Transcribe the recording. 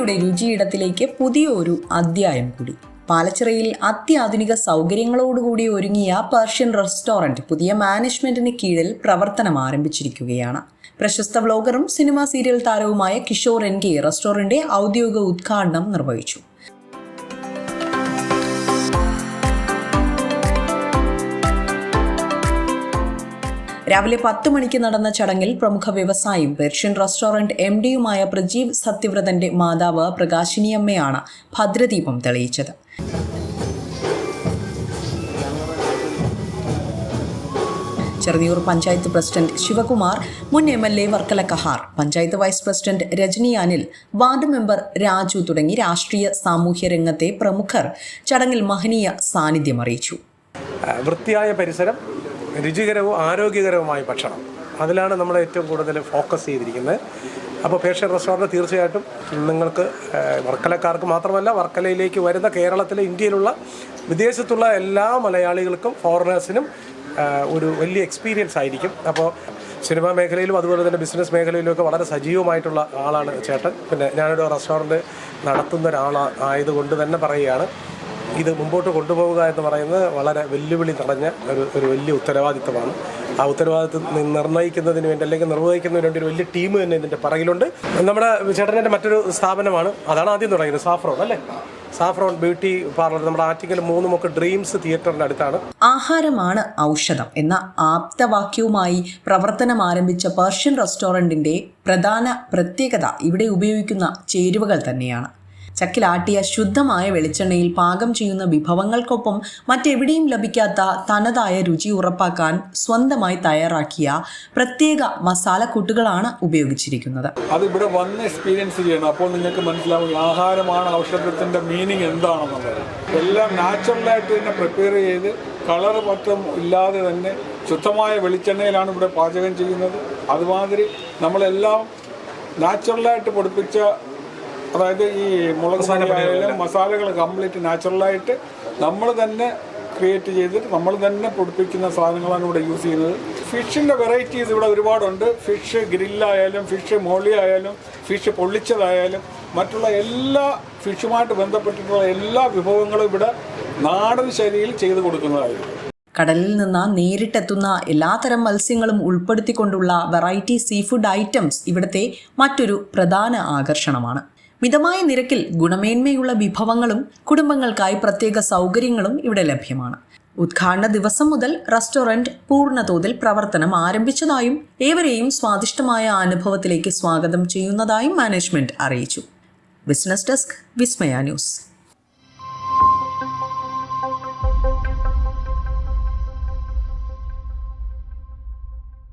മലയാളികളുടെ രുചിയിടത്തിലേക്ക് പുതിയൊരു അധ്യായം കൂടി. പാലച്ചിറയിൽ അത്യാധുനിക സൗകര്യങ്ങളോടുകൂടി ഒരുങ്ങിയ പേർഷ്യൻ റെസ്റ്റോറന്റ് പുതിയ മാനേജ്മെന്റിന് കീഴിൽ പ്രവർത്തനം ആരംഭിച്ചിരിക്കുകയാണ്. പ്രശസ്ത വ്ലോഗറും സിനിമാ സീരിയൽ താരവുമായ കിഷോർ NK റെസ്റ്റോറന്റ് ഔദ്യോഗിക ഉദ്ഘാടനം നിർവഹിച്ചു. രാവിലെ 10 മണിക്ക് നടന്ന ചടങ്ങിൽ പ്രമുഖ വ്യവസായിയും പേർഷ്യൻ റെസ്റ്റോറന്റ് MDയുമായ പ്രജീവ് സത്യവ്രതന്റെ മാതാവ് പ്രകാശിനിയമ്മയാണ് ഭദ്രദീപം തെളിയിച്ചത്. ചെറുന്നിയൂർ പഞ്ചായത്ത് പ്രസിഡന്റ് ശിവകുമാർ, മുൻ MLA Varkala Kahar, panchayat vice president Rajani Anil, ward member Raju തുടങ്ങി രാഷ്ട്രീയ സാമൂഹ്യ രംഗത്തെ പ്രമുഖർ ചടങ്ങിൽ മഹനീയ സാന്നിധ്യം അറിയിച്ചു. വൃത്തിയായ പരിസരം, രുചികരവും ആരോഗ്യകരവുമായ ഭക്ഷണം, അതിലാണ് നമ്മൾ ഏറ്റവും കൂടുതൽ ഫോക്കസ് ചെയ്തിരിക്കുന്നത്. അപ്പോൾ പേർഷ്യൻ റെസ്റ്റോറൻറ്റ് തീർച്ചയായിട്ടും നിങ്ങൾക്ക് വർക്കലക്കാർക്ക് മാത്രമല്ല, വർക്കലയിലേക്ക് വരുന്ന കേരളത്തിലെ, ഇന്ത്യയിലുള്ള, വിദേശത്തുള്ള എല്ലാ മലയാളികൾക്കും ഫോറിനേഴ്സിനും ഒരു വലിയ എക്സ്പീരിയൻസ് ആയിരിക്കും. അപ്പോൾ സിനിമാ മേഖലയിലും അതുപോലെ തന്നെ ബിസിനസ് മേഖലയിലുമൊക്കെ വളരെ സജീവമായിട്ടുള്ള ആളാണ് ചേട്ടൻ. പിന്നെ ഞാനൊരു റെസ്റ്റോറൻറ്റ് നടത്തുന്ന ഒരാളായതുകൊണ്ട് തന്നെ പറയുകയാണ്, ഇത് മുമ്പോട്ട് കൊണ്ടുപോവുക എന്ന് പറയുന്നത് വളരെ വെല്ലുവിളി നിറഞ്ഞ ഒരു വലിയ ഉത്തരവാദിത്തമാണ്. ആ ഉത്തരവാദിത്തം നിർണ്ണയിക്കുന്നതിന് വേണ്ടി അല്ലെങ്കിൽ നിർവഹിക്കുന്നതിന് വേണ്ടി ഒരു വലിയ ടീം തന്നെ ഇതിൻ്റെ പറയിലുണ്ട്. നമ്മുടെ ചേട്ടൻ്റെ മറ്റൊരു സ്ഥാപനമാണ്, അതാണ് ആദ്യം തുടങ്ങിയത്, സാഫ്രോൺ അല്ലേ, സാഫ്രോൺ ബ്യൂട്ടി പാർലർ. നമ്മുടെ ആറ്റിങ്ങൽ 3 ഡ്രീംസ് തിയേറ്ററിൻ്റെ അടുത്താണ്. ആഹാരമാണ് ഔഷധം എന്ന ആപ്തവാക്യവുമായി പ്രവർത്തനം ആരംഭിച്ച പേർഷ്യൻ റെസ്റ്റോറന്റിന്റെ പ്രധാന പ്രത്യേകത ഇവിടെ ഉപയോഗിക്കുന്ന ചേരുവകൾ തന്നെയാണ്. ചക്കിലാട്ടിയ ശുദ്ധമായ വെളിച്ചെണ്ണയിൽ പാകം ചെയ്യുന്ന വിഭവങ്ങൾക്കൊപ്പം മറ്റെവിടെയും ലഭിക്കാത്ത തനതായ രുചി ഉറപ്പാക്കാൻ സ്വന്തമായി തയ്യാറാക്കിയ പ്രത്യേക മസാലക്കൂട്ടുകളാണ് ഉപയോഗിച്ചിരിക്കുന്നത്. അത് ഇവിടെ വന്ന് എക്സ്പീരിയൻസ് ചെയ്യണം. അപ്പോൾ നിങ്ങൾക്ക് മനസ്സിലാവും ആഹാരമാണ് ഔഷധത്തിൻ്റെ മീനിങ് എന്താണെന്നുള്ളത്. എല്ലാം നാച്ചുറലായിട്ട് തന്നെ പ്രിപ്പയർ ചെയ്ത് കളർ മറ്റും ഇല്ലാതെ തന്നെ ശുദ്ധമായ വെളിച്ചെണ്ണയിലാണ് ഇവിടെ പാചകം ചെയ്യുന്നത്. അതുമാതിരി നമ്മളെല്ലാം നാച്ചുറലായിട്ട് പൊടിപ്പിച്ച, അതായത് ഈ മുളക് പൊടിയായാലും മസാലകൾ കംപ്ലീറ്റ് നാച്ചുറലായിട്ട് നമ്മൾ തന്നെ ക്രിയേറ്റ് ചെയ്തിട്ട് നമ്മൾ തന്നെ പൊടിപ്പിക്കുന്ന സാധനങ്ങളാണ് ഇവിടെ യൂസ് ചെയ്യുന്നത്. ഫിഷിൻ്റെ വെറൈറ്റീസ് ഇവിടെ ഒരുപാടുണ്ട്. ഫിഷ് ഗ്രില്ലായാലും, ഫിഷ് മോളി ആയാലും, ഫിഷ് പൊള്ളിച്ചതായാലും, മറ്റുള്ള എല്ലാ ഫിഷുമായിട്ട് ബന്ധപ്പെട്ടിട്ടുള്ള എല്ലാ വിഭവങ്ങളും ഇവിടെ നാടൻ ശൈലിയിൽ ചെയ്തു കൊടുക്കുന്നതായിരിക്കും. കടലിൽ നിന്ന് നേരിട്ടെത്തുന്ന എല്ലാത്തരം മത്സ്യങ്ങളും ഉൾപ്പെടുത്തിക്കൊണ്ടുള്ള വെറൈറ്റി സീ ഫുഡ് ഐറ്റംസ് ഇവിടുത്തെ മറ്റൊരു പ്രധാന ആകർഷണമാണ്. മിതമായ നിരക്കിൽ ഗുണമേന്മയുള്ള വിഭവങ്ങളും കുടുംബങ്ങൾക്കായി പ്രത്യേക സൗകര്യങ്ങളും ഇവിടെ ലഭ്യമാണ്. ഉദ്ഘാടന ദിവസം മുതൽ റെസ്റ്റോറന്റ് പൂർണ്ണതോതിൽ പ്രവർത്തനം ആരംഭിച്ചതായും ഏവരെയും സ്വാദിഷ്ടമായ അനുഭവത്തിലേക്ക് സ്വാഗതം ചെയ്യുന്നതായും മാനേജ്മെന്റ് അറിയിച്ചു. ബിസിനസ് ഡെസ്ക്, വിസ്മയ ന്യൂസ്.